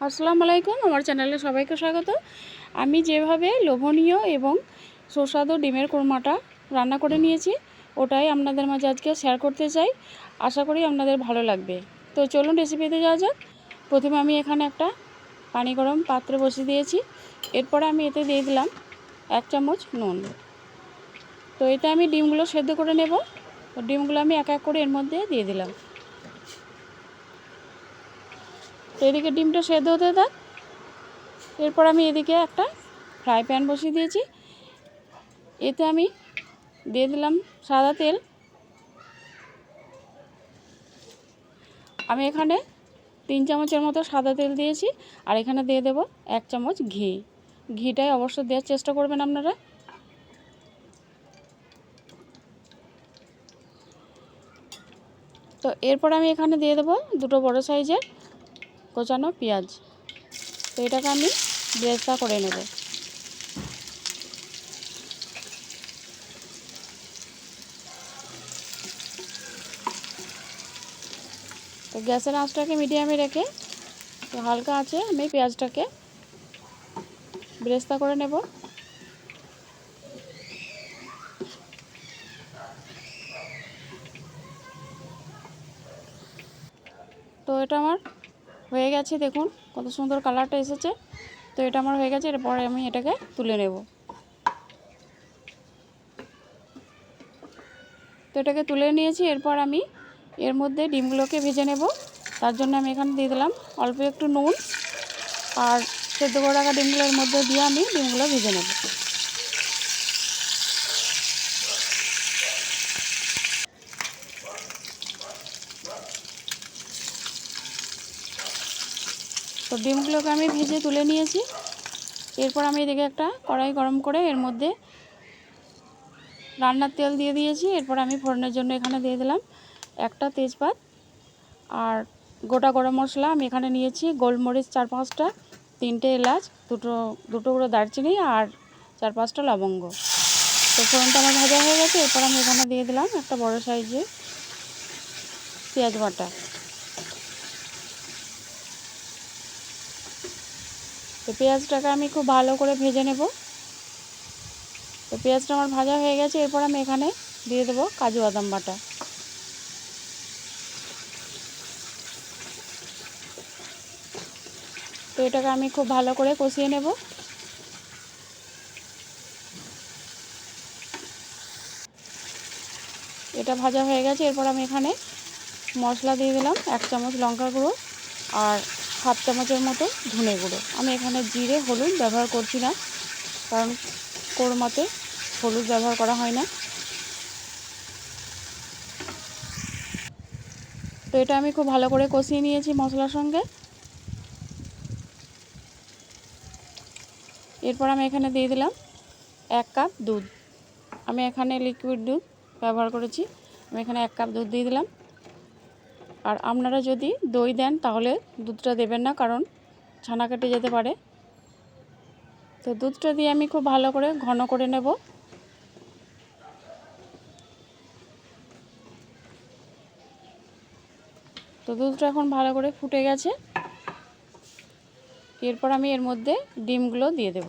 আসসালামু আলাইকুম, আমার চ্যানেলে সবাইকে স্বাগত। আমি যেভাবে লোভনীয় এবং সুস্বাদু ডিমের কোরমাটা রান্না করে নিয়েছি ওটাই আপনাদের মাঝে আজকে শেয়ার করতে চাই। আশা করি আপনাদের ভালো লাগবে। তো চলুন রেসিপিতে যাওয়া যাক। প্রথমে আমি এখানে একটা পানি গরম পাত্রে বসিয়ে দিয়েছি। এরপরে আমি এতে দিয়ে দিলাম 1 চামচ নুন। তো এতে আমি ডিমগুলো সেদ্ধ করে নেব। তো ডিমগুলো আমি এক এক করে এর মধ্যে দিয়ে দিলাম। তো এদিকে ডিমটা সেদ্ধ হতে থাক। এরপর আমি এদিকে একটা ফ্রাই প্যান বসিয়ে দিয়েছি। এতে আমি দিয়ে দিলাম সাদা তেল। আমি এখানে 3 চামচের মতো সাদা তেল দিয়েছি। আর এখানে দিয়ে দেব 1 চামচ ঘি। ঘিটাই অবশ্যই দেওয়ার চেষ্টা করবেন আপনারা। তো এরপর আমি এখানে দিয়ে দেব 2টো বড় সাইজের কোচানো পেঁয়াজ। তো এটাকে আমি বেরেস্তা করে নেব। তো গ্যাসের আঁচটাকে মিডিয়ামে রেখে তো হালকা আছে আমি পেঁয়াজটাকে বেরেস্তা করে নেব। তো এটা আমার হয়ে গেছে, দেখুন কত সুন্দর কালারটা এসেছে। তো এটা আমার হয়ে গেছে। এরপরে আমি এটাকে তুলে নেব। তো এটাকে তুলে নিয়েছি। এরপর আমি এর মধ্যে ডিমগুলোকে ভেজে নেব। তার জন্য আমি এখানে দিয়ে দিলাম অল্প একটু নুন আর সেদ্ধ করে রাখা ডিমগুলোর মধ্যে দিয়ে আমি ডিমগুলো ভেজে নেব। তো ডিমগুলোকে আমি ভেজে তুলে নিয়েছি। এরপর আমি এদিকে একটা কড়াই গরম করে এর মধ্যে রান্নার তেল দিয়ে দিয়েছি। এরপর আমি ফোড়নের জন্য এখানে দিয়ে দিলাম একটা তেজপাত আর গোটা গরম মশলা আমি এখানে নিয়েছি গোলমরিচ 4-5টা, 3টে এলাচ, দুটো গুঁড়ো দারচিনি আর 4-5টা লবঙ্গ। তো ফোড়নটা আমার ভাজা হয়ে গেছে। এরপর আমি এখানে দিয়ে দিলাম একটা বড় সাইজের পেঁয়াজ বাটা। তো পেঁয়াজটাকে আমি খুব ভালো করে ভেজে নেব। তো পেঁয়াজটা আমার ভাজা হয়ে গেছে। এরপর আমি এখানে দিয়ে দেবো কাজু বাদাম বাটা। তো এটাকে আমি খুব ভালো করে কষিয়ে নেব। এটা ভাজা হয়ে গেছে। এরপর আমি এখানে মশলা দিয়ে দিলাম 1 চামচ লঙ্কা গুঁড়ো আর 1/2 চামচের মতো ধনে গুঁড়ো। আমি এখানে জিরে হলুদ ব্যবহার করছি না, কারণ কোরমাতে হলুদ ব্যবহার করা হয় না। তো এটা আমি খুব ভালো করে কষিয়ে নিয়েছি মশলার সঙ্গে। এরপর আমি এখানে দিয়ে দিলাম 1 কাপ দুধ। আমি এখানে লিকুইড দুধ ব্যবহার করেছি। আমি এখানে 1 কাপ দুধ দিয়ে দিলাম। আর আপনারা যদি দই দেন তাহলে দুধটা দেবেন না, কারণ ছানা কেটে যেতে পারে। তো দুধটা দিয়ে আমি খুব ভালো করে ঘন করে নেব। তো দুধটা এখন ভালো করে ফুটে গেছে। এরপর আমি এর মধ্যে ডিমগুলো দিয়ে দেব।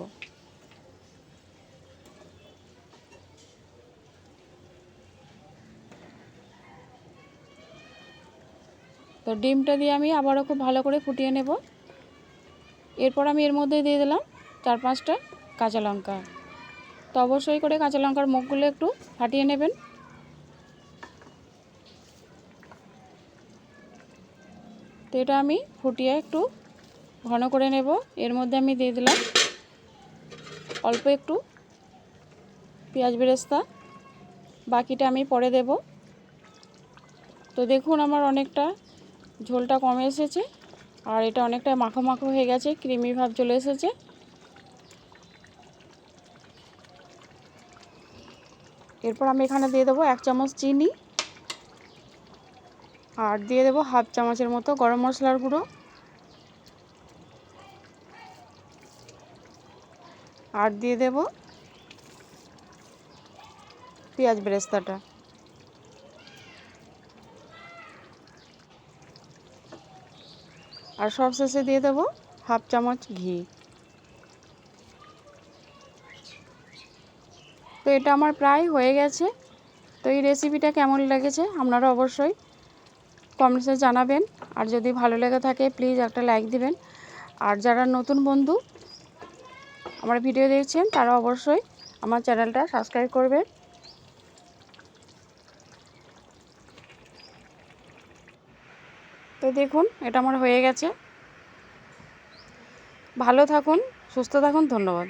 তো ডিমটা দিয়ে আমি আবারও খুব ভালো করে ফুটিয়ে নেব। এরপর আমি এর মধ্যে দিয়ে দিলাম 4-5টা কাঁচা লঙ্কা। তো অবশ্যই করে কাঁচা লঙ্কার মুখগুলো একটু ফাটিয়ে নেবেন। তো এটা আমি ফুটিয়ে একটু ঘন করে নেব। এর মধ্যে আমি দিয়ে দিলাম অল্প একটু পেঁয়াজ বেরেস্তা, বাকিটা আমি পরে দেব। তো দেখুন আমার অনেকটা ঝোলটা কমে এসেছে আর এটা অনেকটা মাখো মাখো হয়ে গেছে, ক্রিমি ভাব চলে এসেছে। এরপর আমি এখানে দিয়ে দেবো 1 চামচ চিনি আর দিয়ে দেবো 1/2 চামচের মতো গরম মশলার গুঁড়ো আর দিয়ে দেব পেঁয়াজ বেরেস্তাটা। আর সবশেষে দিয়ে দেবো হাফ চামচ ঘি। তো এটা আমার প্রায় হয়ে গেছে। তো এই রেসিপিটা কেমন লেগেছে আপনারা অবশ্যই কমেন্টসে জানাবেন। আর যদি ভালো লেগে থাকে প্লিজ একটা লাইক দিবেন। আর যারা নতুন বন্ধু আমার ভিডিও দেখছেন তারা অবশ্যই আমার চ্যানেলটা সাবস্ক্রাইব করবেন। তো দেখুন এটা আমার হয়ে গেছে। ভালো থাকুন, সুস্থ থাকুন, ধন্যবাদ।